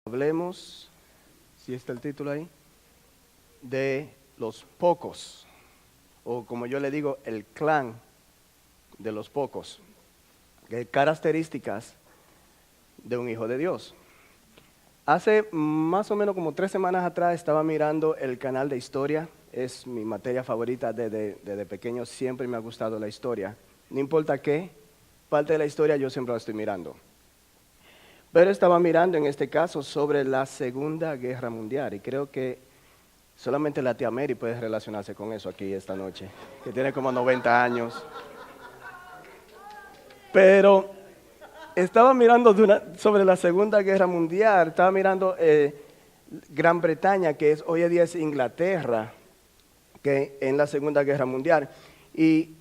Hablemos, si está el título ahí, de los pocos, o como yo le digo, el clan de los pocos, características de un hijo de Dios. Hace más o menos como 3 semanas atrás estaba mirando el canal de historia. Es mi materia favorita desde pequeño, siempre me ha gustado la historia. No importa qué parte de la historia, yo siempre la estoy mirando. Pero estaba mirando en este caso sobre la Segunda Guerra Mundial y creo que solamente la tía Mary puede relacionarse con eso aquí esta noche, que tiene como 90 años. Pero estaba mirando sobre la Segunda Guerra Mundial, estaba mirando Gran Bretaña, que hoy en día es Inglaterra, que en la Segunda Guerra Mundial. Y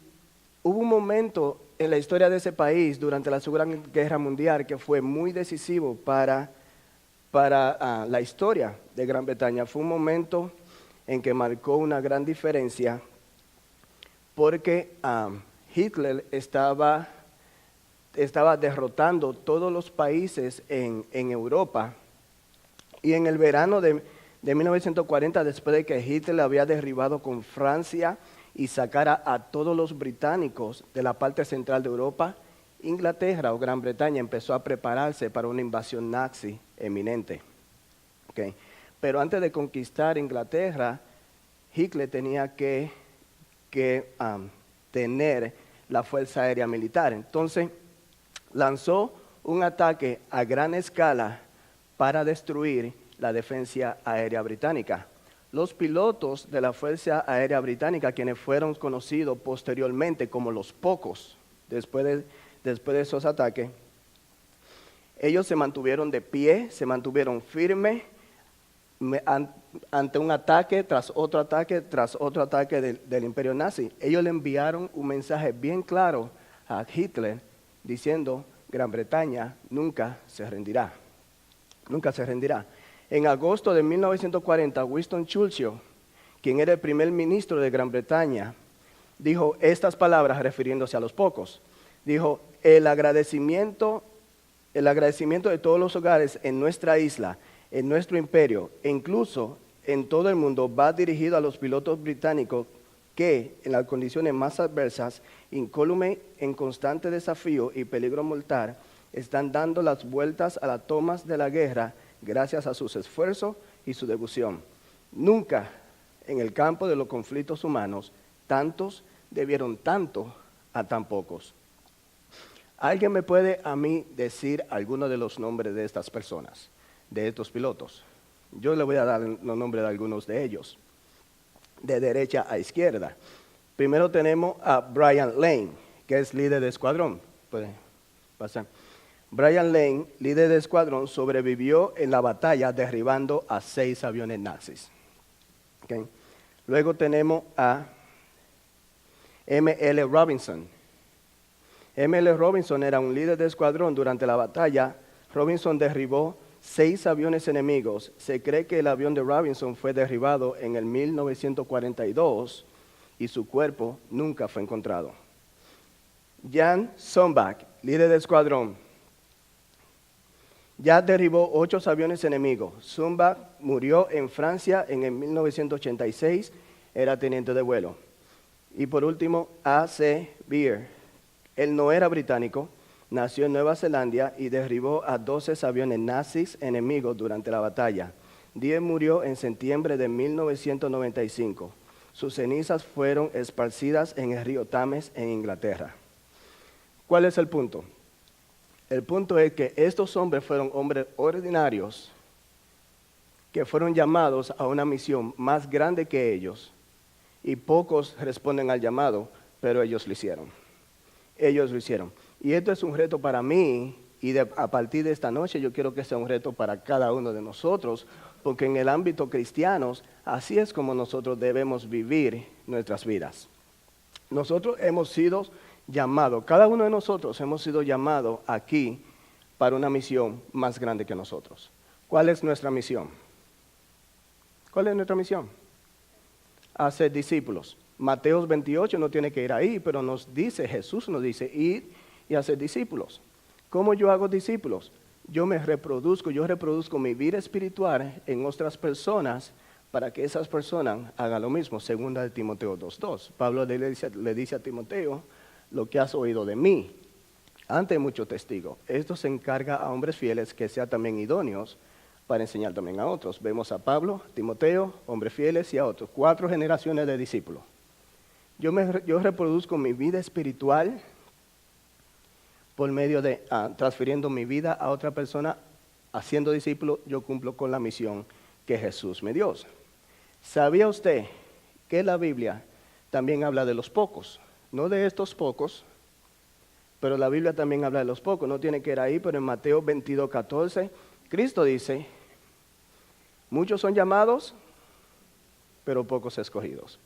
hubo un momento en la historia de ese país durante la Segunda Guerra Mundial que fue muy decisivo para la historia de Gran Bretaña. Fue un momento en que marcó una gran diferencia porque Hitler estaba derrotando todos los países en Europa. Y en el verano de 1940, después de que Hitler había derribado con Francia y sacara a todos los británicos de la parte central de Europa, Inglaterra o Gran Bretaña empezó a prepararse para una invasión nazi eminente. Okay. Pero antes de conquistar Inglaterra, Hitler tenía que tener la fuerza aérea militar. Entonces, lanzó un ataque a gran escala para destruir la defensa aérea británica. Los pilotos de la Fuerza Aérea Británica, quienes fueron conocidos posteriormente como los pocos, después de esos ataques, ellos se mantuvieron de pie, se mantuvieron firmes ante un ataque tras otro ataque del imperio nazi. Ellos le enviaron un mensaje bien claro a Hitler diciendo: Gran Bretaña nunca se rendirá, nunca se rendirá. En agosto de 1940, Winston Churchill, quien era el primer ministro de Gran Bretaña, dijo estas palabras refiriéndose a los pocos. Dijo: el agradecimiento de todos los hogares en nuestra isla, en nuestro imperio, e incluso en todo el mundo, va dirigido a los pilotos británicos que, en las condiciones más adversas, incólume en constante desafío y peligro mortal, están dando las vueltas a las tomas de la guerra gracias a sus esfuerzos y su devoción. Nunca en el campo de los conflictos humanos, tantos debieron tanto a tan pocos. ¿Alguien me puede a mí decir algunos de los nombres de estas personas, de estos pilotos? Yo le voy a dar los nombres de algunos de ellos, de derecha a izquierda. Primero tenemos a Brian Lane, que es líder de escuadrón. Puede pasar. Brian Lane, líder de escuadrón, sobrevivió en la batalla derribando a 6 aviones nazis. Okay. Luego tenemos a M.L. Robinson. M.L. Robinson era un líder de escuadrón durante la batalla. Robinson derribó 6 aviones enemigos. Se cree que el avión de Robinson fue derribado en el 1942 y su cuerpo nunca fue encontrado. Jan Sombach, líder de escuadrón, ya derribó 8 aviones enemigos. Sombach murió en Francia en el 1986, era teniente de vuelo. Y por último, A.C. Beer. Él no era británico, nació en Nueva Zelanda y derribó a 12 aviones nazis enemigos durante la batalla. Beer murió en septiembre de 1995. Sus cenizas fueron esparcidas en el río Thames en Inglaterra. ¿Cuál es el punto? El punto es que estos hombres fueron hombres ordinarios que fueron llamados a una misión más grande que ellos y pocos responden al llamado, pero ellos lo hicieron. Ellos lo hicieron. Y esto es un reto para mí y a partir de esta noche yo quiero que sea un reto para cada uno de nosotros, porque en el ámbito cristiano así es como nosotros debemos vivir nuestras vidas. Nosotros hemos sido llamados, cada uno de nosotros hemos sido llamados aquí para una misión más grande que nosotros. ¿Cuál es nuestra misión? ¿Cuál es nuestra misión? Hacer discípulos. Mateo 28 no tiene que ir ahí, pero Jesús nos dice, ir y hacer discípulos. ¿Cómo yo hago discípulos? yo reproduzco mi vida espiritual en otras personas para que esas personas hagan lo mismo. Segunda de Timoteo 2:2. Pablo le dice a Timoteo, lo que has oído de mí, ante muchos testigos. Esto se encarga a hombres fieles que sean también idóneos para enseñar también a otros. Vemos a Pablo, Timoteo, hombres fieles y a otros. 4 generaciones de discípulos. Yo reproduzco mi vida espiritual por medio de transfiriendo mi vida a otra persona, haciendo discípulo, yo cumplo con la misión que Jesús me dio. ¿Sabía usted que la Biblia también habla de los pocos? No de estos pocos, pero la Biblia también habla de los pocos. No tiene que ir ahí, pero en Mateo 22:14, Cristo dice, muchos son llamados, pero pocos escogidos.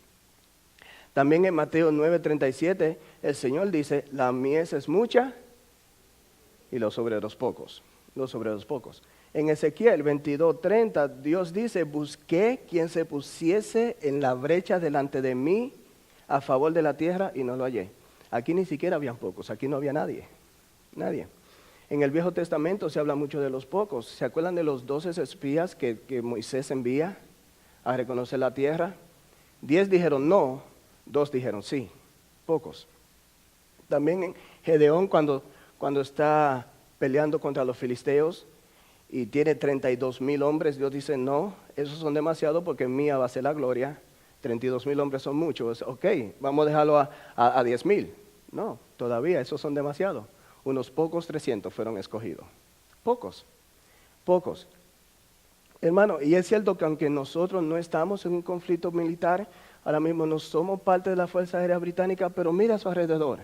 También en Mateo 9:37, el Señor dice, la mies es mucha y los obreros pocos. Los obreros pocos. En Ezequiel 22:30, Dios dice, busqué quien se pusiese en la brecha delante de mí a favor de la tierra y no lo hallé. Aquí ni siquiera habían pocos, aquí no había nadie. En el Viejo Testamento se habla mucho de los pocos. ¿Se acuerdan de los 12 espías que Moisés envía a reconocer la tierra? 10 dijeron no, 2 dijeron sí, pocos. También en Gedeón cuando está peleando contra los filisteos y tiene 32,000 hombres, Dios dice no, esos son demasiados porque mía va a ser la gloria. 32,000 hombres son muchos, ok, vamos a dejarlo a 10,000. No, todavía esos son demasiados. Unos pocos 300 fueron escogidos. Pocos. Hermano, y es cierto que aunque nosotros no estamos en un conflicto militar, ahora mismo no somos parte de la Fuerza Aérea Británica, pero mira a su alrededor.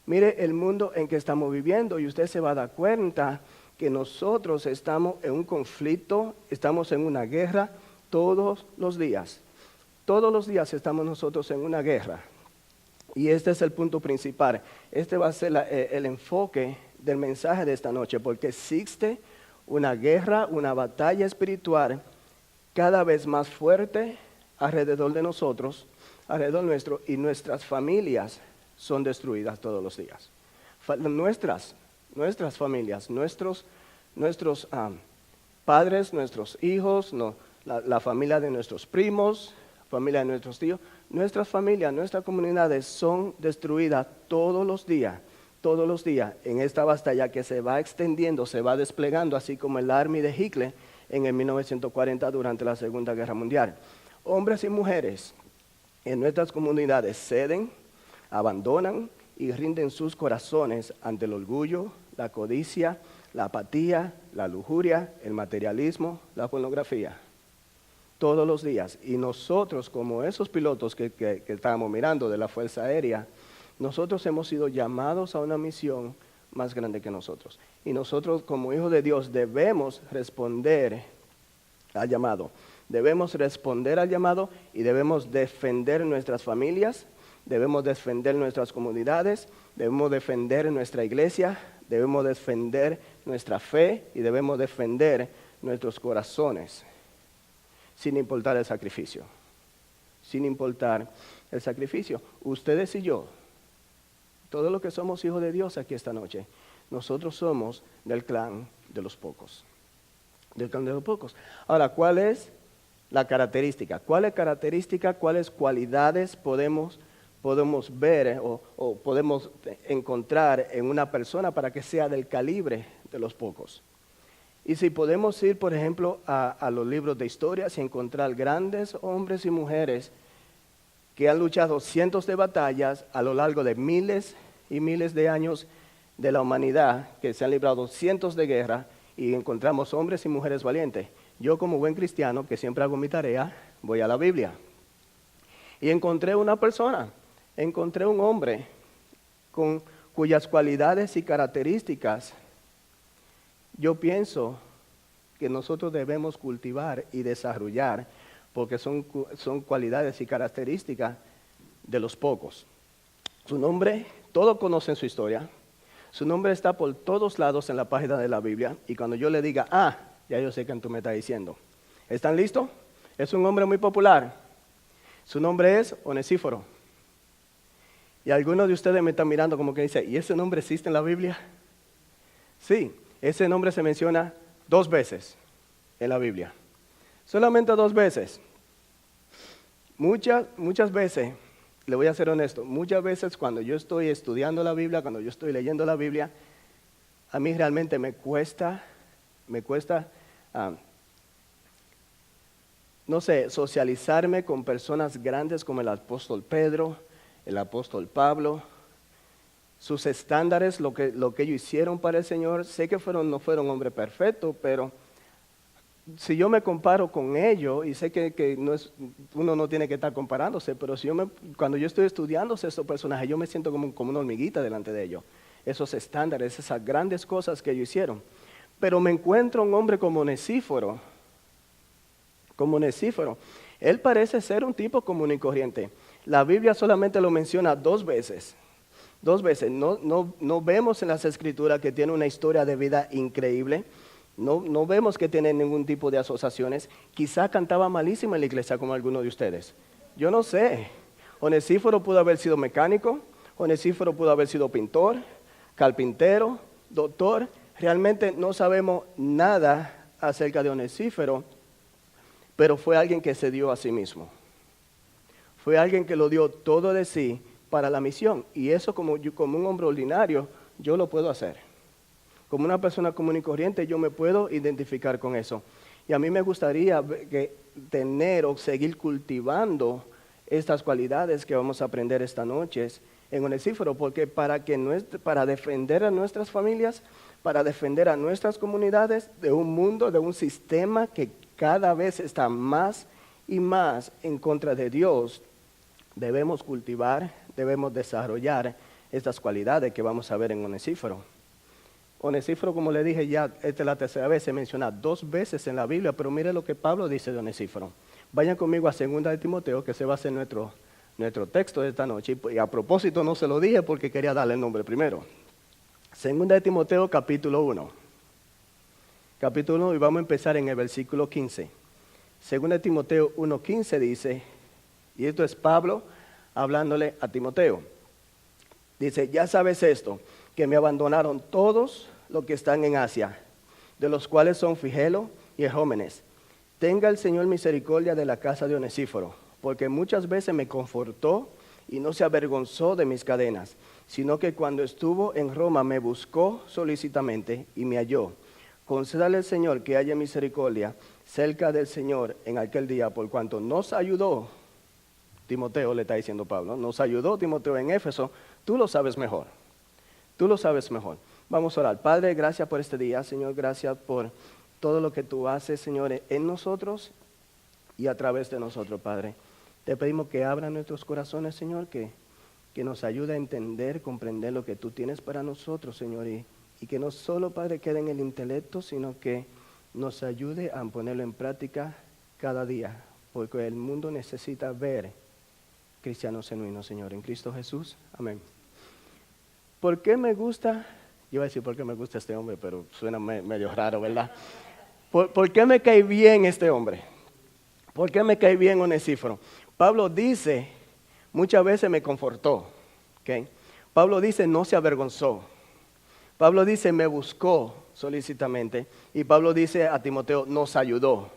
Mire el mundo en que estamos viviendo y usted se va a dar cuenta que nosotros estamos en un conflicto, estamos en una guerra todos los días. Todos los días estamos nosotros en una guerra. Y este es el punto principal. Este va a ser el enfoque del mensaje de esta noche, porque existe una guerra, una batalla espiritual cada vez más fuerte alrededor de nosotros, alrededor nuestro, y nuestras familias son destruidas todos los días. Nuestras familias, nuestros padres, nuestros hijos, la familia de nuestros primos, familia de nuestros tíos, nuestras familias, nuestras comunidades son destruidas todos los días en esta batalla que se va extendiendo, se va desplegando, así como el Army de Hitler en el 1940 durante la Segunda Guerra Mundial. Hombres y mujeres en nuestras comunidades ceden, abandonan y rinden sus corazones ante el orgullo, la codicia, la apatía, la lujuria, el materialismo, la pornografía. Todos los días. Y nosotros, como esos pilotos que estábamos mirando de la Fuerza Aérea, nosotros hemos sido llamados a una misión más grande que nosotros. Y nosotros, como hijos de Dios, debemos responder al llamado. Debemos responder al llamado y debemos defender nuestras familias, debemos defender nuestras comunidades, debemos defender nuestra iglesia, debemos defender nuestra fe y debemos defender nuestros corazones. Sin importar el sacrificio. Sin importar el sacrificio. Ustedes y yo, todos los que somos hijos de Dios aquí esta noche, nosotros somos del clan de los pocos. Del clan de los pocos. Ahora, ¿cuál es la característica? ¿Cuáles cualidades podemos ver o podemos encontrar en una persona para que sea del calibre de los pocos? Y si podemos ir, por ejemplo, a los libros de historias y encontrar grandes hombres y mujeres que han luchado cientos de batallas a lo largo de miles y miles de años de la humanidad, que se han librado cientos de guerras, y encontramos hombres y mujeres valientes. Yo, como buen cristiano, que siempre hago mi tarea, voy a la Biblia. Y encontré una persona, encontré un hombre cuyas cualidades y características yo pienso que nosotros debemos cultivar y desarrollar, porque son cualidades y características de los pocos. Su nombre, todos conocen su historia. Su nombre está por todos lados en la página de la Biblia. Y cuando yo le diga, ya yo sé que tú me estás diciendo. ¿Están listos? Es un hombre muy popular. Su nombre es Onesíforo. Y algunos de ustedes me están mirando como que dicen, ¿y ese nombre existe en la Biblia? Sí. Ese nombre se menciona 2 veces en la Biblia. Solamente 2 veces. Muchas veces, le voy a ser honesto, muchas veces cuando yo estoy estudiando la Biblia, cuando yo estoy leyendo la Biblia, a mí realmente me cuesta, no sé, socializarme con personas grandes como el apóstol Pedro, el apóstol Pablo. Sus estándares, lo que ellos hicieron para el Señor, sé que no fueron hombres perfectos, pero si yo me comparo con ellos, y sé que uno no tiene que estar comparándose, pero cuando yo estoy estudiando estos personajes, yo me siento como una hormiguita delante de ellos. Esos estándares, esas grandes cosas que ellos hicieron. Pero me encuentro un hombre como Onesíforo. Él parece ser un tipo común y corriente. La Biblia solamente lo menciona 2 veces. 2 veces. No vemos en las Escrituras que tiene una historia de vida increíble. No vemos que tiene ningún tipo de asociaciones. Quizá cantaba malísimo en la iglesia como alguno de ustedes. Yo no sé. Onesíforo pudo haber sido mecánico. Onesíforo pudo haber sido pintor, carpintero, doctor. Realmente no sabemos nada acerca de Onesíforo, pero fue alguien que se dio a sí mismo. Fue alguien que lo dio todo de sí para la misión. Y eso como un hombre ordinario, yo lo puedo hacer. Como una persona común y corriente, yo me puedo identificar con eso. Y a mí me gustaría tener o seguir cultivando estas cualidades que vamos a aprender esta noche en Onesíforo, porque para defender a nuestras familias, para defender a nuestras comunidades de un mundo, de un sistema que cada vez está más y más en contra de Dios, debemos cultivar, debemos desarrollar estas cualidades que vamos a ver en Onesíforo. Onesíforo, como le dije ya, esta es la 3ª vez, se menciona 2 veces en la Biblia, pero mire lo que Pablo dice de Onesíforo. Vayan conmigo a 2 de Timoteo, que se va a ser nuestro texto de esta noche, y a propósito no se lo dije porque quería darle el nombre primero. 2 de Timoteo, capítulo 1. Capítulo 1, y vamos a empezar en el versículo 15. 2 de Timoteo 1:15 dice, y esto es Pablo hablándole a Timoteo. Dice, ya sabes esto, que me abandonaron todos los que están en Asia, de los cuales son Figelo y Hermógenes. Tenga el Señor misericordia de la casa de Onesíforo, porque muchas veces me confortó y no se avergonzó de mis cadenas, sino que cuando estuvo en Roma me buscó solícitamente y me halló. Concédale al Señor que haya misericordia cerca del Señor en aquel día, por cuanto nos ayudó Timoteo, le está diciendo Pablo, nos ayudó Timoteo en Éfeso, tú lo sabes mejor. Tú lo sabes mejor. Vamos a orar. Padre, gracias por este día, Señor, gracias por todo lo que tú haces, Señor, en nosotros y a través de nosotros, Padre. Te pedimos que abra nuestros corazones, Señor, que nos ayude a entender, comprender lo que tú tienes para nosotros, Señor, y que no solo, Padre, quede en el intelecto, sino que nos ayude a ponerlo en práctica cada día, porque el mundo necesita ver cristianos genuinos, Señor, en Cristo Jesús. Amén. ¿Por qué me gusta? Yo iba a decir por qué me gusta este hombre, pero suena medio raro, ¿verdad? ¿Por qué me cae bien este hombre? ¿Por qué me cae bien Onesíforo? Pablo dice, muchas veces me confortó. ¿Okay? Pablo dice, no se avergonzó. Pablo dice, me buscó solícitamente. Y Pablo dice a Timoteo, nos ayudó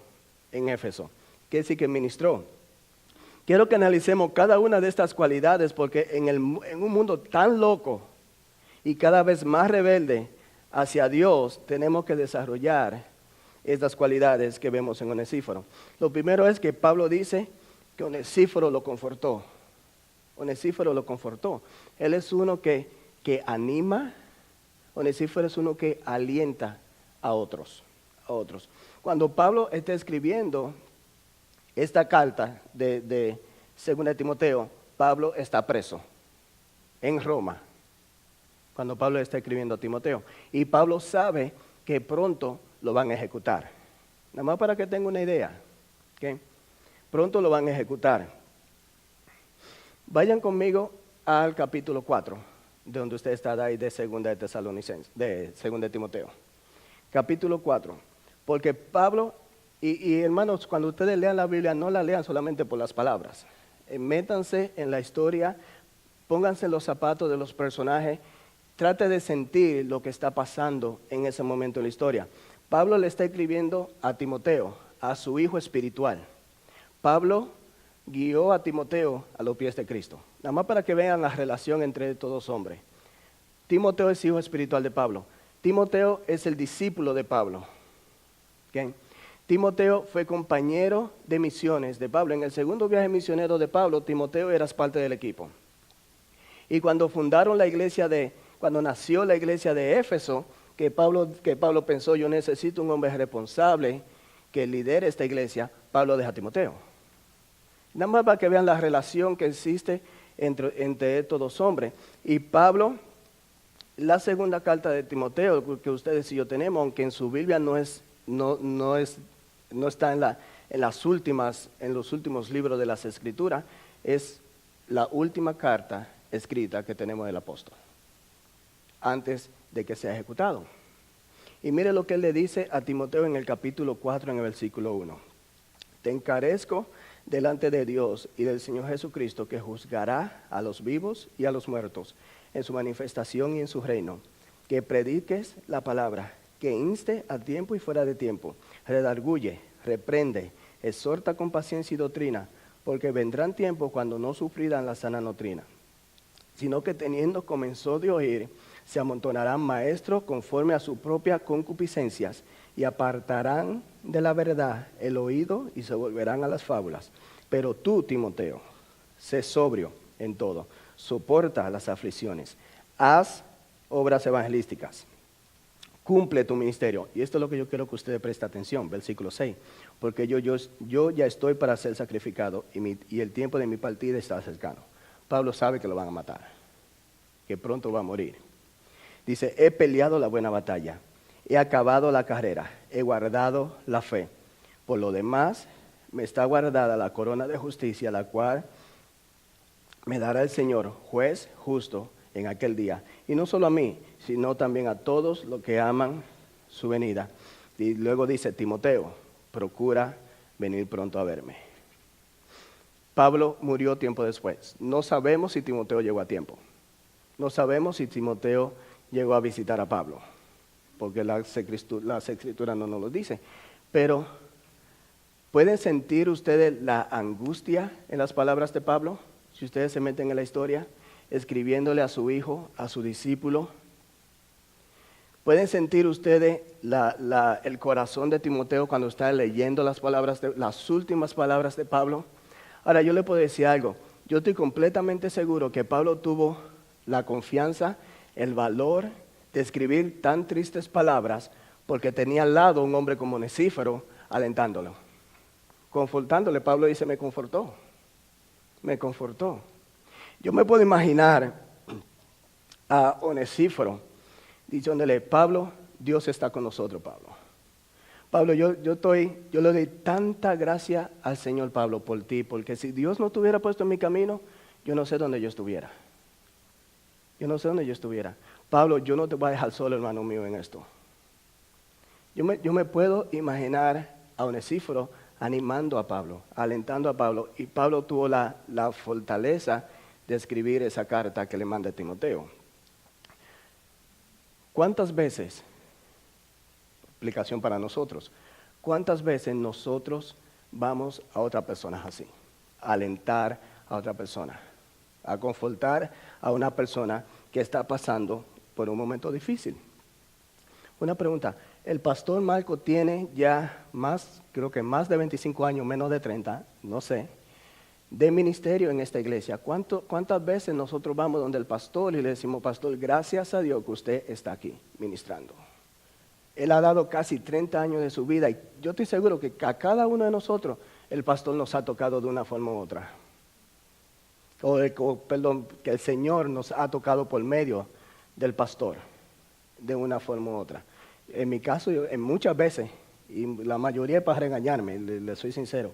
en Éfeso. Quiere decir que ministró. Quiero que analicemos cada una de estas cualidades porque en un mundo tan loco y cada vez más rebelde hacia Dios, tenemos que desarrollar estas cualidades que vemos en Onesíforo. Lo primero es que Pablo dice que Onesíforo lo confortó. Onesíforo lo confortó. Él es uno que anima. Onesíforo es uno que alienta a otros. Cuando Pablo está escribiendo esta carta de 2 de Timoteo, Pablo está preso en Roma. Cuando Pablo está escribiendo a Timoteo. Y Pablo sabe que pronto lo van a ejecutar. Nada más para que tenga una idea. ¿Okay? Pronto lo van a ejecutar. Vayan conmigo al capítulo 4, de donde usted está ahí de 2 de Tesalonicenses, de 2 de Timoteo. Capítulo 4. Porque Pablo, y hermanos, cuando ustedes lean la Biblia, no la lean solamente por las palabras. Métanse en la historia, pónganse en los zapatos de los personajes trate de sentir lo que está pasando en ese momento en la historia. Pablo le está escribiendo a Timoteo, a su hijo espiritual. Pablo guió a Timoteo a los pies de Cristo. Nada más para que vean la relación entre estos dos hombres. Timoteo es hijo espiritual de Pablo. Timoteo es el discípulo de Pablo. ¿Okay? Timoteo fue compañero de misiones de Pablo. En el segundo viaje misionero de Pablo, Timoteo era parte del equipo. Y cuando cuando nació la iglesia de Éfeso, que Pablo pensó, yo necesito un hombre responsable que lidere esta iglesia, Pablo deja a Timoteo. Nada más para que vean la relación que existe entre estos dos hombres. Y Pablo, la segunda carta de Timoteo que ustedes y yo tenemos, aunque en su Biblia no está en los últimos libros de las Escrituras, es la última carta escrita que tenemos del apóstol, antes de que sea ejecutado. Y mire lo que él le dice a Timoteo en el capítulo 4, en el versículo 1. Te encarezco delante de Dios y del Señor Jesucristo, que juzgará a los vivos y a los muertos en su manifestación y en su reino, que prediques la palabra, que inste a tiempo y fuera de tiempo, redarguye, reprende, exhorta con paciencia y doctrina, porque vendrán tiempos cuando no sufrirán la sana doctrina, sino que teniendo comenzó de oír, se amontonarán maestros conforme a sus propias concupiscencias y apartarán de la verdad el oído y se volverán a las fábulas. Pero tú, Timoteo, sé sobrio en todo, soporta las aflicciones, haz obras evangelísticas, cumple tu ministerio. Y esto es lo que yo quiero que ustedes presten atención, versículo 6. Porque yo ya estoy para ser sacrificado y el tiempo de mi partida está cercano. Pablo sabe que lo van a matar, que pronto va a morir. Dice, he peleado la buena batalla, he acabado la carrera, he guardado la fe. Por lo demás, me está guardada la corona de justicia, la cual me dará el Señor, juez justo, en aquel día. Y no solo a mí, sino también a todos los que aman su venida. Y luego dice, Timoteo, procura venir pronto a verme. Pablo murió tiempo después. No sabemos si Timoteo llegó a tiempo. No sabemos si Timoteo llegó a visitar a Pablo, porque las escrituras no nos lo dicen. Pero, ¿pueden sentir ustedes la angustia en las palabras de Pablo? Si ustedes se meten en la historia, escribiéndole a su hijo, a su discípulo. ¿Pueden sentir ustedes el corazón de Timoteo cuando está leyendo las últimas palabras de Pablo? Ahora, yo le puedo decir algo. Yo estoy completamente seguro que Pablo tuvo la confianza, el valor de escribir tan tristes palabras porque tenía al lado un hombre como Onesíforo alentándolo, confortándole. Pablo dice, me confortó. Yo me puedo imaginar a Onesíforo diciéndole, Pablo, Dios está con nosotros, Pablo. Pablo, yo le doy tanta gracia al Señor, Pablo, por ti, porque si Dios no te hubiera puesto en mi camino, yo no sé dónde yo estuviera. Pablo, yo no te voy a dejar solo, hermano mío, en esto. Yo me puedo imaginar a Onesíforo animando a Pablo, alentando a Pablo, y Pablo tuvo la fortaleza de escribir esa carta que le manda a Timoteo. ¿Cuántas veces, aplicación para nosotros, cuántas veces nosotros vamos a otra persona así, a alentar a otra persona, a confortar a una persona que está pasando por un momento difícil? Una pregunta, el pastor Marco tiene ya creo que más de 25 años, menos de 30, no sé, de ministerio en esta iglesia. ¿Cuántas veces nosotros vamos donde el pastor y le decimos, pastor, gracias a Dios que usted está aquí ministrando? Él ha dado casi 30 años de su vida y yo estoy seguro que a cada uno de nosotros el pastor nos ha tocado de una forma u otra. Que el Señor nos ha tocado por medio del pastor, de una forma u otra. En mi caso, en muchas veces, y la mayoría es para regañarme, le soy sincero.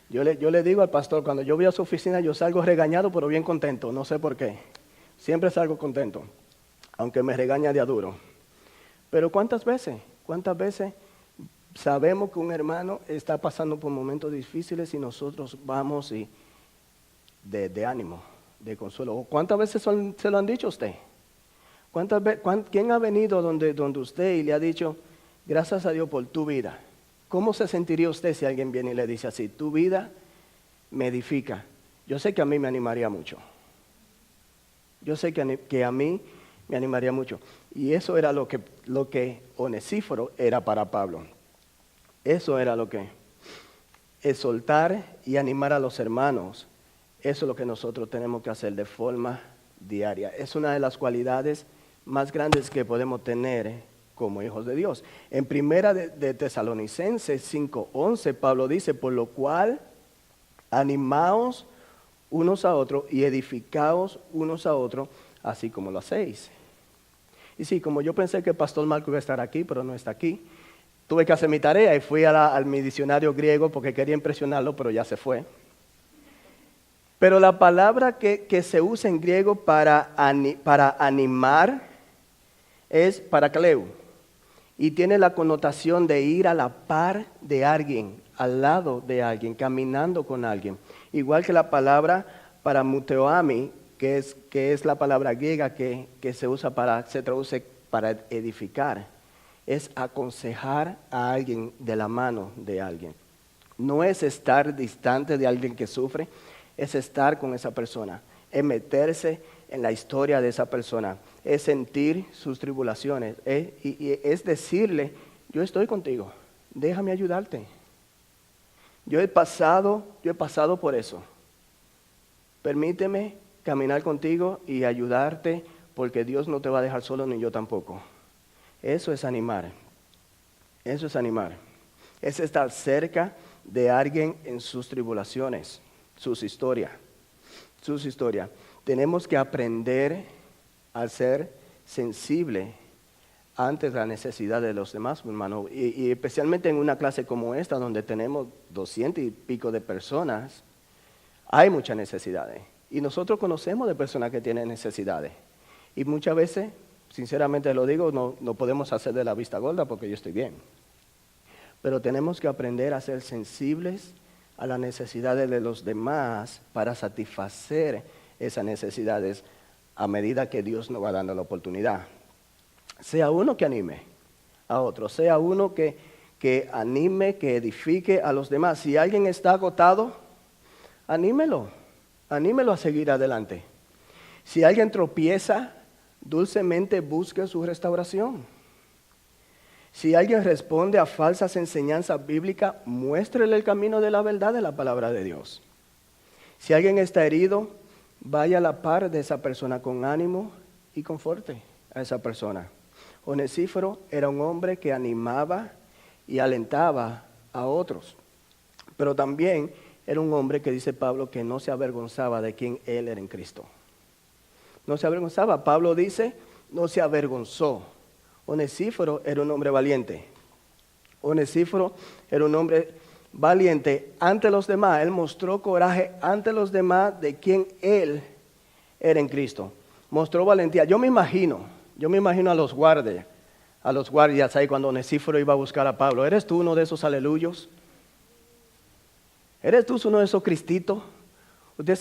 Yo le digo al pastor, cuando yo voy a su oficina, yo salgo regañado, pero bien contento, no sé por qué. Siempre salgo contento, aunque me regaña de a duro. Pero ¿cuántas veces sabemos que un hermano está pasando por momentos difíciles y nosotros vamos y de ánimo, de consuelo? ¿O cuántas veces se lo han dicho a usted? ¿Quién ha venido donde usted y le ha dicho, gracias a Dios por tu vida? ¿Cómo se sentiría usted si alguien viene y le dice así, tu vida me edifica? Yo sé que a mí me animaría mucho. Yo sé que a mí me animaría mucho. Y eso era lo que Onesíforo era para Pablo. Eso era lo que exhortar y animar a los hermanos. Eso es lo que nosotros tenemos que hacer de forma diaria. Es una de las cualidades más grandes que podemos tener como hijos de Dios. En primera de Tesalonicenses 5:11, Pablo dice, por lo cual animaos unos a otros y edificaos unos a otros, así como lo hacéis. Y sí, como yo pensé que el pastor Marco iba a estar aquí, pero no está aquí, tuve que hacer mi tarea y fui a mi diccionario griego porque quería impresionarlo, pero ya se fue. Pero la palabra que se usa en griego para animar es parakleu. Y tiene la connotación de ir a la par de alguien, al lado de alguien, caminando con alguien. Igual que la palabra para muteoami, que es la palabra griega que se traduce para edificar. Es aconsejar a alguien de la mano de alguien. No es estar distante de alguien que sufre, es estar con esa persona, es meterse en la historia de esa persona, es sentir sus tribulaciones, y es decirle, yo estoy contigo, déjame ayudarte. Yo he pasado por eso. Permíteme caminar contigo y ayudarte, porque Dios no te va a dejar solo ni yo tampoco. Eso es animar. Eso es animar. Es estar cerca de alguien en sus tribulaciones, sus historias. Tenemos que aprender a ser sensible ante la necesidad de los demás, hermano. Y especialmente en una clase como esta, donde tenemos 200 y pico de personas, hay muchas necesidades. Y nosotros conocemos de personas que tienen necesidades. Y muchas veces, sinceramente lo digo, no podemos hacer de la vista gorda porque yo estoy bien. Pero tenemos que aprender a ser sensibles a las necesidades de los demás para satisfacer esas necesidades a medida que Dios nos va dando la oportunidad. Sea uno que anime a otro, sea uno que anime, que edifique a los demás. Si alguien está agotado, anímelo a seguir adelante. Si alguien tropieza, dulcemente busque su restauración. Si alguien responde a falsas enseñanzas bíblicas, muéstrele el camino de la verdad de la palabra de Dios. Si alguien está herido, vaya a la par de esa persona con ánimo y conforte a esa persona. Onesíforo era un hombre que animaba y alentaba a otros, pero también era un hombre que dice Pablo que no se avergonzaba de quién él era en Cristo. No se avergonzaba. Pablo dice, no se avergonzó. Onesíforo era un hombre valiente. Onesíforo era un hombre valiente ante los demás. Él mostró coraje ante los demás de quién él era en Cristo. Mostró valentía. Yo me imagino a los guardias ahí cuando Onesíforo iba a buscar a Pablo. ¿Eres tú uno de esos aleluyos? ¿Eres tú uno de esos cristitos? Usted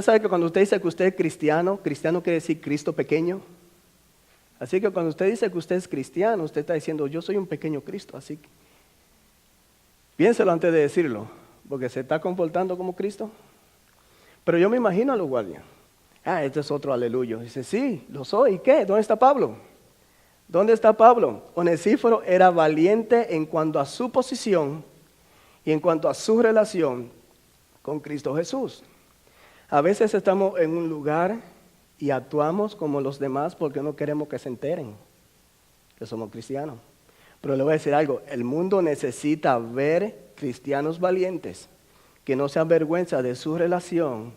sabe que cuando usted dice que usted es cristiano, cristiano quiere decir Cristo pequeño. Así que cuando usted dice que usted es cristiano, usted está diciendo, yo soy un pequeño Cristo. Así que piénselo antes de decirlo, porque se está comportando como Cristo. Pero yo me imagino a los guardias. Este es otro aleluyo. Dice, sí, lo soy. ¿Y qué? ¿Dónde está Pablo? ¿Dónde está Pablo? Onesíforo era valiente en cuanto a su posición y en cuanto a su relación con Cristo Jesús. A veces estamos en un lugar y actuamos como los demás porque no queremos que se enteren que somos cristianos. Pero le voy a decir algo, el mundo necesita ver cristianos valientes que no se avergüenzan de su relación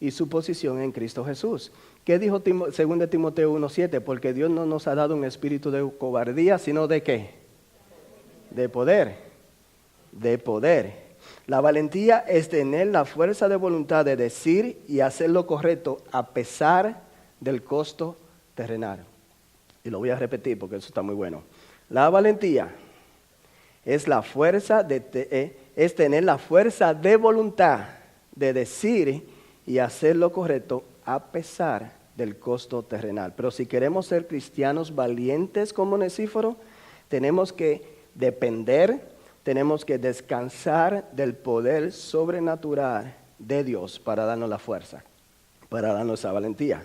y su posición en Cristo Jesús. ¿Qué dijo 2 Timoteo 1:7? Porque Dios no nos ha dado un espíritu de cobardía, sino ¿de qué? De poder. De poder. La valentía es tener la fuerza de voluntad de decir y hacer lo correcto a pesar del costo terrenal. Y lo voy a repetir porque eso está muy bueno. La valentía es la fuerza es tener la fuerza de voluntad de decir y hacer lo correcto a pesar del costo terrenal. Pero si queremos ser cristianos valientes como Onesíforo, tenemos que depender, tenemos que descansar del poder sobrenatural de Dios para darnos la fuerza, para darnos esa valentía.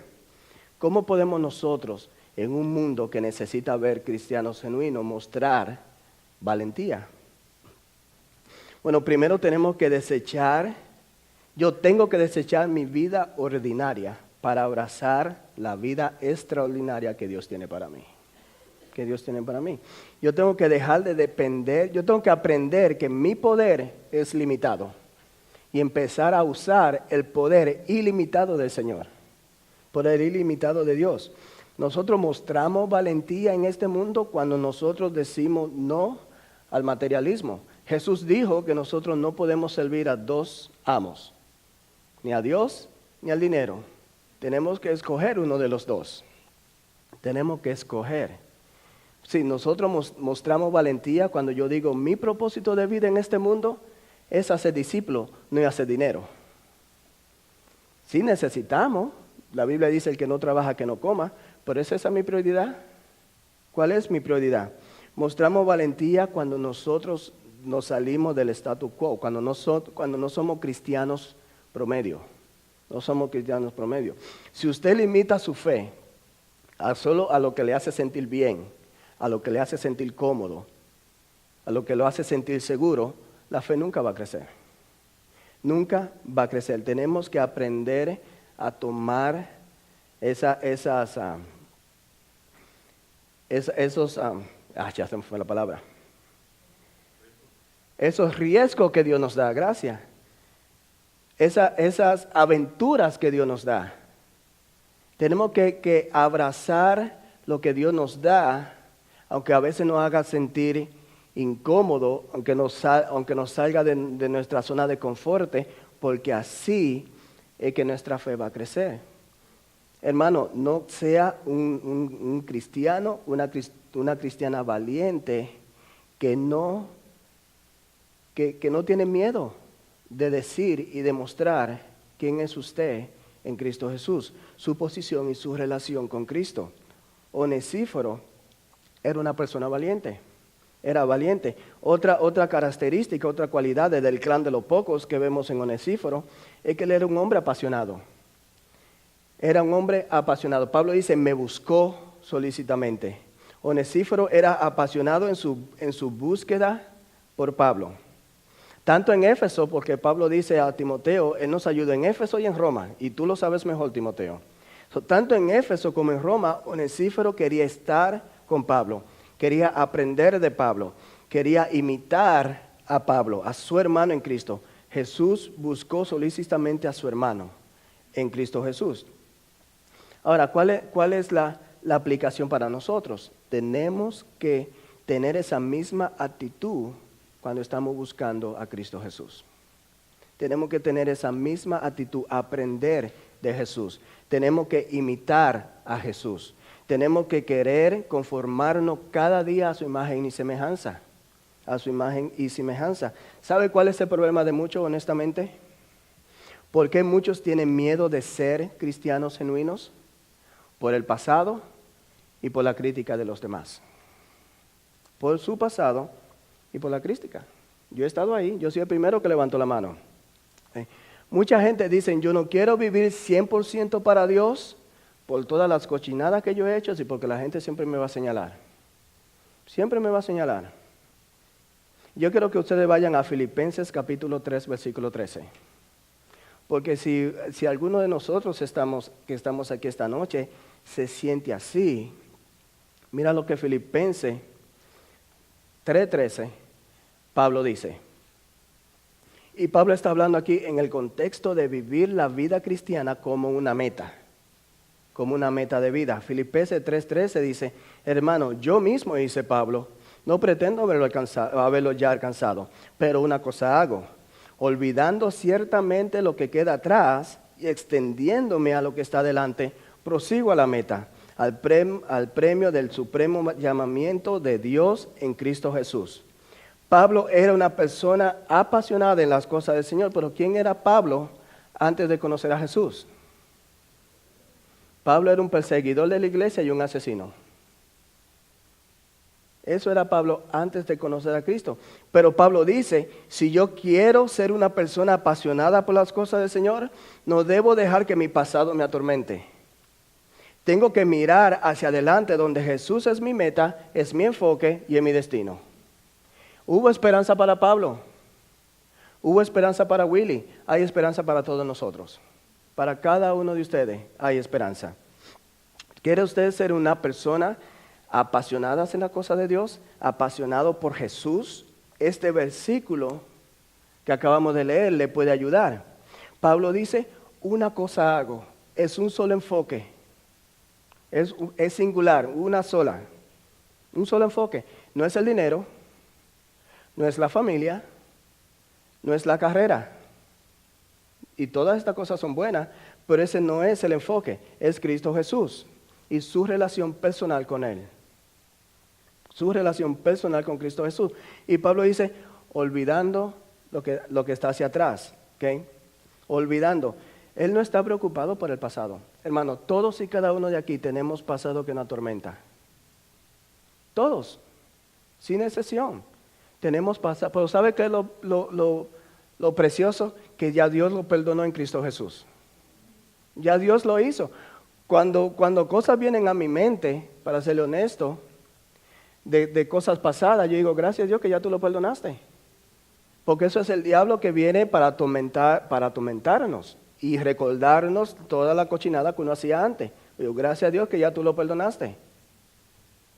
¿Cómo podemos nosotros, en un mundo que necesita ver cristianos genuinos, mostrar valentía? Bueno, primero tenemos que yo tengo que desechar mi vida ordinaria para abrazar la vida extraordinaria que Dios tiene para mí. Yo tengo que dejar de depender, yo tengo que aprender que mi poder es limitado y empezar a usar el poder ilimitado del Señor, poder ilimitado de Dios. Nosotros mostramos valentía en este mundo cuando nosotros decimos no al materialismo. Jesús dijo que nosotros no podemos servir a dos amos, ni a Dios ni al dinero. Tenemos que escoger uno de los dos. Tenemos que escoger. Si nosotros mostramos valentía cuando yo digo mi propósito de vida en este mundo es hacer discípulos, no es hacer dinero. Si necesitamos, la Biblia dice el que no trabaja que no coma, pero ¿es esa mi prioridad? ¿Cuál es mi prioridad? Mostramos valentía cuando nosotros nos salimos del status quo, cuando no somos cristianos promedio. No somos cristianos promedio. Si usted limita su fe solo a lo que le hace sentir bien, a lo que le hace sentir cómodo, a lo que lo hace sentir seguro, la fe nunca va a crecer. Nunca va a crecer. Tenemos que aprender a tomar ya se me fue la palabra. Esos riesgos que Dios nos da, gracias. Esas aventuras que Dios nos da. Tenemos que abrazar lo que Dios nos da, aunque a veces nos haga sentir incómodo, aunque nos salga de nuestra zona de confort, porque así es que nuestra fe va a crecer. Hermano, no sea un cristiano, una cristiana valiente que no tiene miedo de decir y demostrar quién es usted en Cristo Jesús, su posición y su relación con Cristo. Onesíforo era una persona valiente, era valiente. Otra característica, otra cualidad del clan de los pocos que vemos en Onesíforo es que él era un hombre apasionado. Era un hombre apasionado. Pablo dice, me buscó solícitamente. Onesíforo era apasionado en su búsqueda por Pablo. Tanto en Éfeso, porque Pablo dice a Timoteo, él nos ayuda en Éfeso y en Roma, y tú lo sabes mejor, Timoteo. Tanto en Éfeso como en Roma, Onesíforo quería estar con Pablo, quería aprender de Pablo, quería imitar a Pablo, a su hermano en Cristo. Jesús buscó solícitamente a su hermano en Cristo Jesús. Ahora, ¿cuál es la aplicación para nosotros? Tenemos que tener esa misma actitud cuando estamos buscando a Cristo Jesús. Tenemos que tener esa misma actitud, aprender de Jesús. Tenemos que imitar a Jesús. Tenemos que querer conformarnos cada día a su imagen y semejanza. A su imagen y semejanza. ¿Sabe cuál es el problema de muchos, honestamente? ¿Por qué muchos tienen miedo de ser cristianos genuinos? Por el pasado y por la crítica de los demás. Por su pasado y por la crítica. Yo he estado ahí, yo soy el primero que levantó la mano. Mucha gente dice, yo no quiero vivir 100% para Dios por todas las cochinadas que yo he hecho, y porque la gente siempre me va a señalar. Siempre me va a señalar. Yo quiero que ustedes vayan a Filipenses capítulo 3, versículo 13. Porque si alguno de nosotros que estamos aquí esta noche se siente así, mira lo que Filipenses 3:13, Pablo dice. Y Pablo está hablando aquí en el contexto de vivir la vida cristiana como una meta de vida. Filipenses 3:13 dice, hermano, yo mismo, dice Pablo, no pretendo haberlo ya alcanzado, pero una cosa hago, olvidando ciertamente lo que queda atrás y extendiéndome a lo que está delante, prosigo a la meta, al premio del supremo llamamiento de Dios en Cristo Jesús. Pablo era una persona apasionada en las cosas del Señor, pero ¿quién era Pablo antes de conocer a Jesús? Pablo era un perseguidor de la iglesia y un asesino. Eso era Pablo antes de conocer a Cristo. Pero Pablo dice, si yo quiero ser una persona apasionada por las cosas del Señor, no debo dejar que mi pasado me atormente. Tengo que mirar hacia adelante donde Jesús es mi meta, es mi enfoque y es mi destino. Hubo esperanza para Pablo. Hubo esperanza para Willy. Hay esperanza para todos nosotros. Para cada uno de ustedes hay esperanza. ¿Quiere usted ser una persona apasionada en la cosa de Dios? Apasionado por Jesús. Este versículo que acabamos de leer le puede ayudar. Pablo dice, una cosa hago. Es un solo enfoque. Es singular, una sola. Un solo enfoque. No es el dinero, no es la familia, no es la carrera. Y todas estas cosas son buenas, pero ese no es el enfoque. Es Cristo Jesús y su relación personal con Él. Su relación personal con Cristo Jesús. Y Pablo dice, olvidando lo que está hacia atrás. ¿Okay? Olvidando. Él no está preocupado por el pasado. Hermano, todos y cada uno de aquí tenemos pasado que nos atormenta. Todos, sin excepción. Tenemos pasado, pero ¿sabe qué es lo precioso? Que ya Dios lo perdonó en Cristo Jesús. Ya Dios lo hizo. Cuando cosas vienen a mi mente, para serle honesto, de cosas pasadas, yo digo, gracias a Dios que ya tú lo perdonaste. Porque eso es el diablo que viene para atormentarnos y recordarnos toda la cochinada que uno hacía antes. Yo digo, gracias a Dios que ya tú lo perdonaste.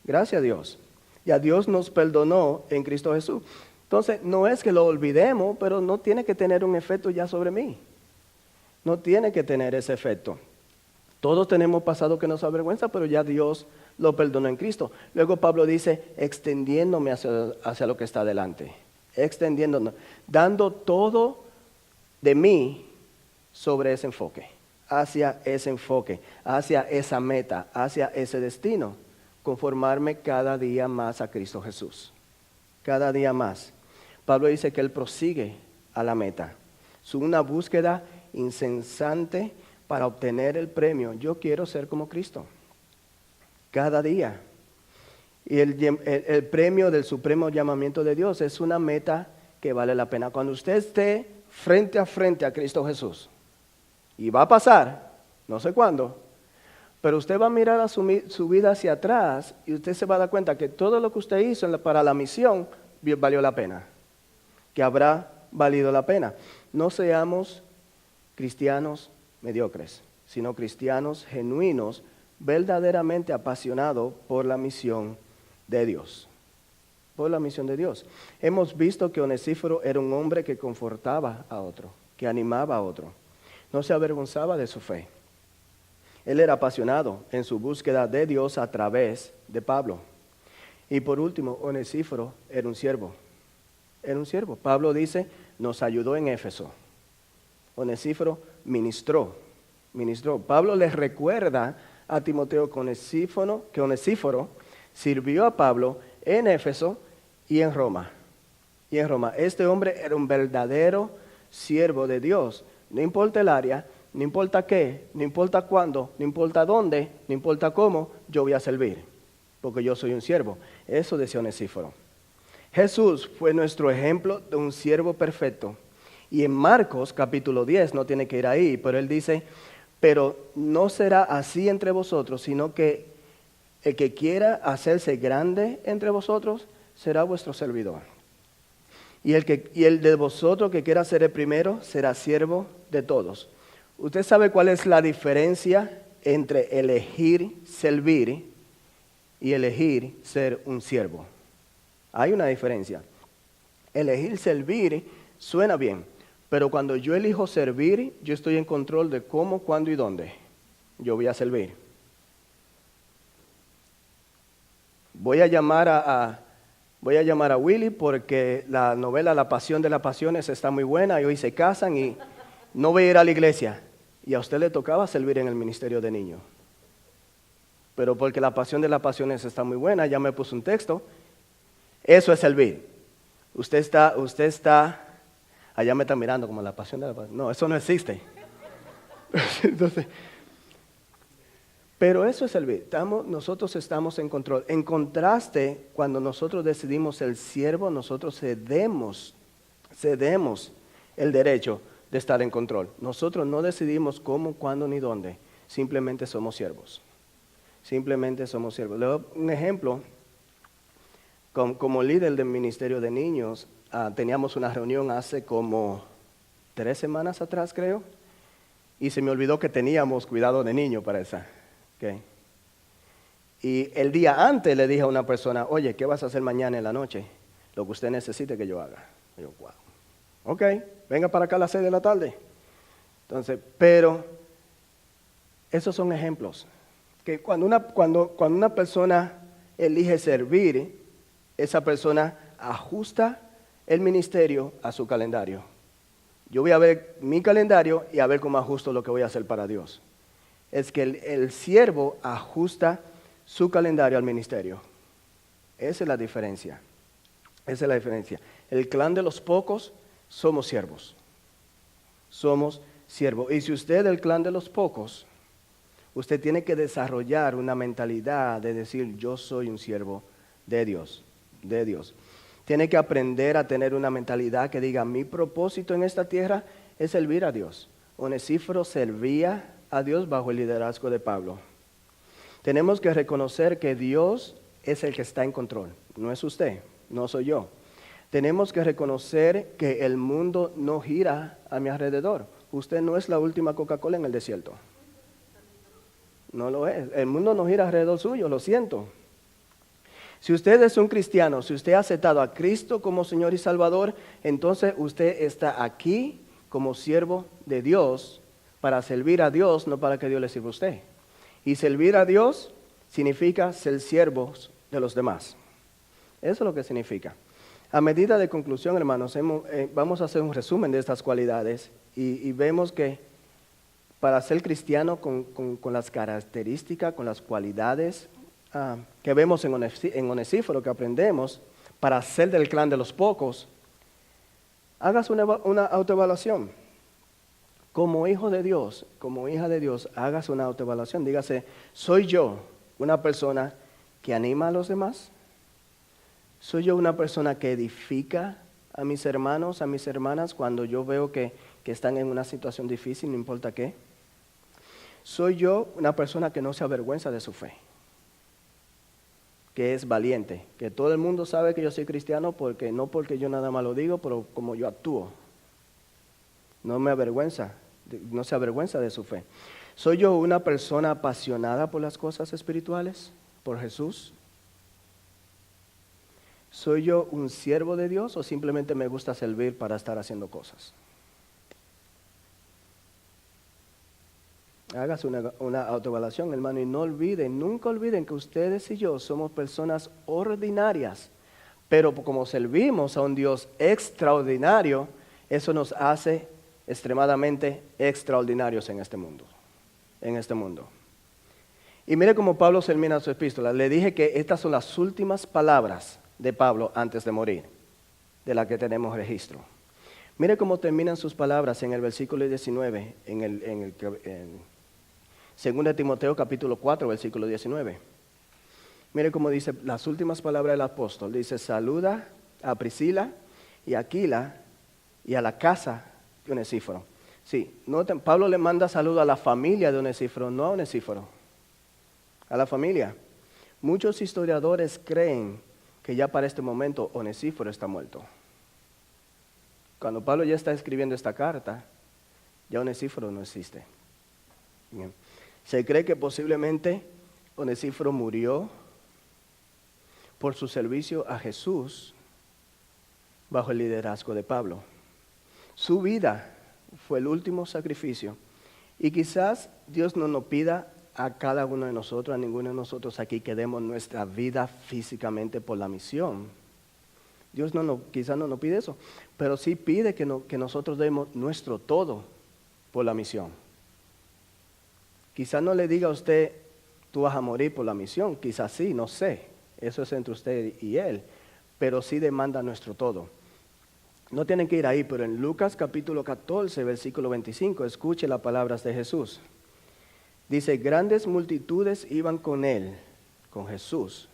Gracias a Dios. Ya Dios nos perdonó en Cristo Jesús. Entonces, no es que lo olvidemos, pero no tiene que tener un efecto ya sobre mí. No tiene que tener ese efecto. Todos tenemos pasado que nos avergüenza, pero ya Dios lo perdonó en Cristo. Luego Pablo dice, extendiéndome hacia lo que está adelante. Extendiéndonos, dando todo de mí sobre ese enfoque, hacia esa meta, hacia ese destino. Conformarme cada día más a Cristo Jesús. Cada día más. Pablo dice que él prosigue a la meta. Es una búsqueda incesante para obtener el premio. Yo quiero ser como Cristo. Cada día. Y el premio del supremo llamamiento de Dios es una meta que vale la pena. Cuando usted esté frente a Cristo Jesús, y va a pasar, no sé cuándo, pero usted va a mirar a su vida hacia atrás y usted se va a dar cuenta que todo lo que usted hizo para la misión valió la pena, que habrá valido la pena. No seamos cristianos mediocres, sino cristianos genuinos, verdaderamente apasionados por la misión de Dios. Por la misión de Dios. Hemos visto que Onesíforo era un hombre que confortaba a otro, que animaba a otro. No se avergonzaba de su fe. Él era apasionado en su búsqueda de Dios a través de Pablo. Y por último, Onesíforo era un siervo. Era un siervo. Pablo dice, nos ayudó en Éfeso. Onesíforo ministró. Pablo les recuerda a Timoteo que Onesíforo sirvió a Pablo en Éfeso y en Roma. Este hombre era un verdadero siervo de Dios. No importa el área, no importa qué, no importa cuándo, no importa dónde, no importa cómo, yo voy a servir, porque yo soy un siervo. Eso decía Onesíforo. Jesús fue nuestro ejemplo de un siervo perfecto. Y en Marcos capítulo 10, no tiene que ir ahí, pero él dice, pero no será así entre vosotros, sino que el que quiera hacerse grande entre vosotros será vuestro servidor. Y el de vosotros que quiera ser el primero será siervo de todos. ¿Usted sabe cuál es la diferencia entre elegir servir y elegir ser un siervo? Hay una diferencia. Elegir servir suena bien, pero cuando yo elijo servir, yo estoy en control de cómo, cuándo y dónde yo voy a servir. Voy a llamar a Willy porque la novela La Pasión de las Pasiones está muy buena y hoy se casan y no voy a ir a la iglesia. Y a usted le tocaba servir en el ministerio de niños. Pero porque La Pasión de las Pasiones está muy buena, ya me puso un texto. Eso es servir. Usted está, allá me están mirando como La Pasión de las Pasiones. No, eso no existe. Entonces, Pero eso es servir. Nosotros estamos en control. En contraste, cuando nosotros decidimos ser siervo, nosotros cedemos el derecho de estar en control. Nosotros no decidimos cómo, cuándo ni dónde. Simplemente somos siervos. Simplemente somos siervos. Le doy un ejemplo. Como líder del Ministerio de Niños, teníamos una reunión hace como 3 semanas atrás, creo. Y se me olvidó que teníamos cuidado de niño para esa. Okay. Y el día antes le dije a una persona, oye, ¿qué vas a hacer mañana en la noche? Lo que usted necesite que yo haga. Y yo, wow. Ok, venga para acá a las 6 de la tarde. Entonces, pero esos son ejemplos. Que cuando una persona elige servir, esa persona ajusta el ministerio a su calendario. Yo voy a ver mi calendario y a ver cómo ajusto lo que voy a hacer para Dios. Es que el siervo ajusta su calendario al ministerio. Esa es la diferencia. Esa es la diferencia. El clan de los pocos, somos siervos. Somos siervos. Y si usted es del clan de los pocos, usted tiene que desarrollar una mentalidad de decir, yo soy un siervo de Dios. De Dios. Tiene que aprender a tener una mentalidad que diga, mi propósito en esta tierra es servir a Dios. Onesíforo servía a Dios bajo el liderazgo de Pablo. Tenemos que reconocer que Dios es el que está en control, no es usted, no soy yo. Tenemos que reconocer que el mundo no gira a mi alrededor. Usted no es la última Coca-Cola en el desierto. No lo es. El mundo no gira alrededor suyo, lo siento. Si usted es un cristiano, si usted ha aceptado a Cristo como Señor y Salvador, entonces usted está aquí como siervo de Dios para servir a Dios, no para que Dios le sirva a usted. Y servir a Dios significa ser siervos de los demás. Eso es lo que significa. A medida de conclusión, hermanos, vamos a hacer un resumen de estas cualidades y vemos que para ser cristiano con las características, con las cualidades que vemos en Onesíforo, que aprendemos, para ser del clan de los pocos, hagas una autoevaluación. Como hijo de Dios, como hija de Dios, hagas una autoevaluación. Dígase, ¿soy yo una persona que anima a los demás? ¿Soy yo una persona que edifica a mis hermanos, a mis hermanas, cuando yo veo que están en una situación difícil, no importa qué? ¿Soy yo una persona que no se avergüenza de su fe? Que es valiente, que todo el mundo sabe que yo soy cristiano no porque yo nada más lo digo, pero como yo actúo. No se avergüenza de su fe. ¿Soy yo una persona apasionada por las cosas espirituales, por Jesús? ¿Soy yo un siervo de Dios o simplemente me gusta servir para estar haciendo cosas? Hágase una autoevaluación, hermano, y nunca olviden que ustedes y yo somos personas ordinarias, pero como servimos a un Dios extraordinario, eso nos hace extremadamente extraordinarios en este mundo. Y mire cómo Pablo termina su epístola. Le dije que estas son las últimas palabras de Pablo antes de morir, de la que tenemos registro. Mire cómo terminan sus palabras en el versículo 19, en 2 Timoteo capítulo 4, versículo 19. Mire cómo dice las últimas palabras del apóstol. Dice, saluda a Priscila y a Aquila y a la casa de Onesíforo. Sí, noten, Pablo le manda saludo a la familia de Onesíforo, no a Onesíforo. A la familia. Muchos historiadores creen que ya para este momento Onesíforo está muerto. Cuando Pablo ya está escribiendo esta carta, ya Onesíforo no existe. Bien. Se cree que posiblemente Onesíforo murió por su servicio a Jesús bajo el liderazgo de Pablo. Su vida fue el último sacrificio y quizás Dios no nos pida a cada uno de nosotros, a ninguno de nosotros aquí que demos nuestra vida físicamente por la misión. Dios quizás no nos pide eso, pero sí pide que nosotros demos nuestro todo por la misión. Quizás no le diga a usted, tú vas a morir por la misión, quizás sí, no sé, eso es entre usted y él, pero sí demanda nuestro todo. No tienen que ir ahí, pero en Lucas capítulo 14, versículo 25, escuche las palabras de Jesús. Dice, grandes multitudes iban con él, con Jesús,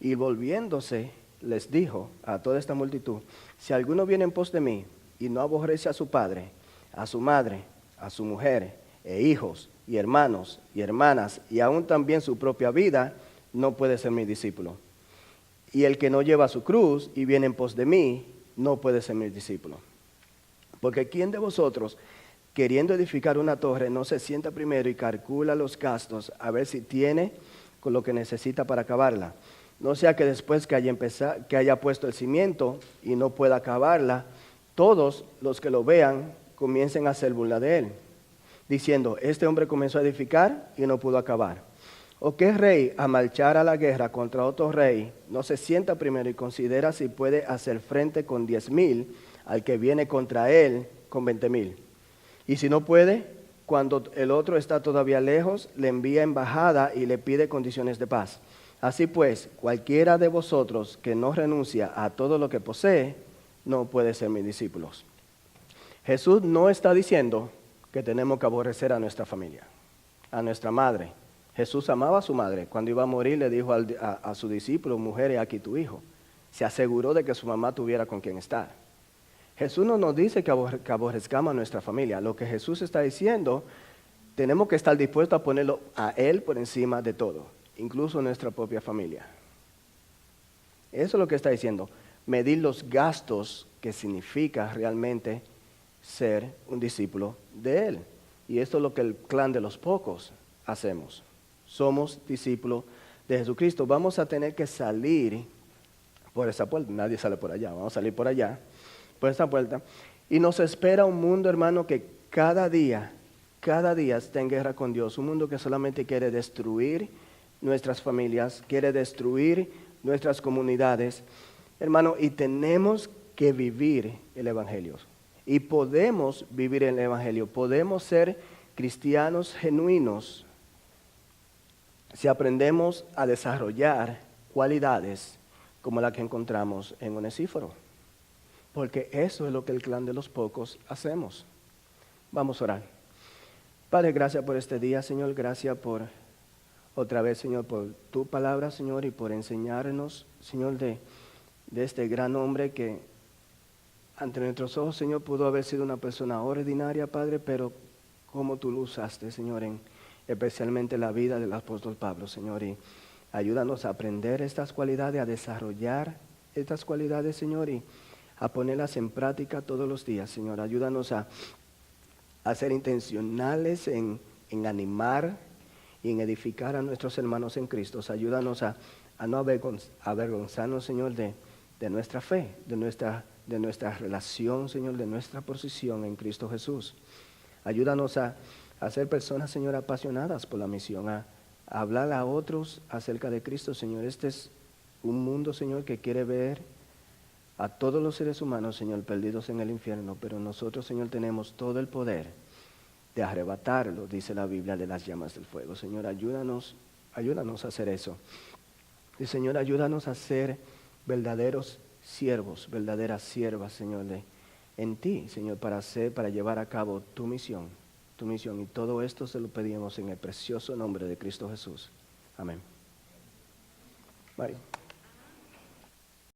y volviéndose les dijo a toda esta multitud, si alguno viene en pos de mí y no aborrece a su padre, a su madre, a su mujer, e hijos, y hermanos, y hermanas, y aún también su propia vida, no puede ser mi discípulo. Y el que no lleva su cruz y viene en pos de mí, no puede ser mi discípulo. Porque ¿quién de vosotros, queriendo edificar una torre, no se sienta primero y calcula los gastos a ver si tiene con lo que necesita para acabarla? No sea que después que haya puesto el cimiento y no pueda acabarla, todos los que lo vean comiencen a hacer burla de él, diciendo, este hombre comenzó a edificar y no pudo acabar. ¿O qué rey, a marchar a la guerra contra otro rey, no se sienta primero y considera si puede hacer frente con 10,000 al que viene contra él con 20,000? Y si no puede, cuando el otro está todavía lejos, le envía embajada y le pide condiciones de paz. Así pues, cualquiera de vosotros que no renuncia a todo lo que posee, no puede ser mis discípulos. Jesús no está diciendo que tenemos que aborrecer a nuestra familia, a nuestra madre. Jesús amaba a su madre. Cuando iba a morir le dijo a su discípulo, mujer, he aquí tu hijo. Se aseguró de que su mamá tuviera con quien estar. Jesús no nos dice que aborrezcamos a nuestra familia. Lo que Jesús está diciendo, tenemos que estar dispuestos a ponerlo a Él por encima de todo, incluso nuestra propia familia. Eso es lo que está diciendo. Medir los gastos que significa realmente ser un discípulo de Él. Y esto es lo que el clan de los pocos hacemos. Somos discípulos de Jesucristo. Vamos a tener que salir por esa puerta. Nadie sale por allá. Vamos a salir por allá, por esa puerta. Y nos espera un mundo, hermano, que cada día está en guerra con Dios. Un mundo que solamente quiere destruir nuestras familias, quiere destruir nuestras comunidades. Hermano, y tenemos que vivir el Evangelio. Y podemos vivir el Evangelio. Podemos ser cristianos genuinos si aprendemos a desarrollar cualidades como la que encontramos en Onesíforo. Porque eso es lo que el clan de los pocos hacemos. Vamos a orar. Padre, gracias por este día, Señor. Gracias por otra vez, Señor, por tu palabra, Señor, y por enseñarnos, Señor, de este gran hombre que ante nuestros ojos, Señor, pudo haber sido una persona ordinaria, Padre, pero como tú lo usaste, Señor, especialmente la vida del apóstol Pablo, Señor, y ayúdanos a aprender estas cualidades, a desarrollar estas cualidades, Señor, y a ponerlas en práctica todos los días, Señor. Ayúdanos a ser intencionales en animar y en edificar a nuestros hermanos en Cristo. Ayúdanos a no avergonzarnos, Señor, de nuestra fe, de nuestra relación, Señor, de nuestra posición en Cristo Jesús. Ayúdanos a ser personas, Señor, apasionadas por la misión, a hablar a otros acerca de Cristo, Señor. Este es un mundo, Señor, que quiere ver a todos los seres humanos, Señor, perdidos en el infierno, pero nosotros, Señor, tenemos todo el poder de arrebatarlo, dice la Biblia, de las llamas del fuego. Señor, ayúdanos a hacer eso. Y Señor, ayúdanos a ser verdaderos siervos, verdaderas siervas, Señor, en ti, Señor, para llevar a cabo tu misión. Y todo esto se lo pedimos en el precioso nombre de Cristo Jesús. Amén. Bye.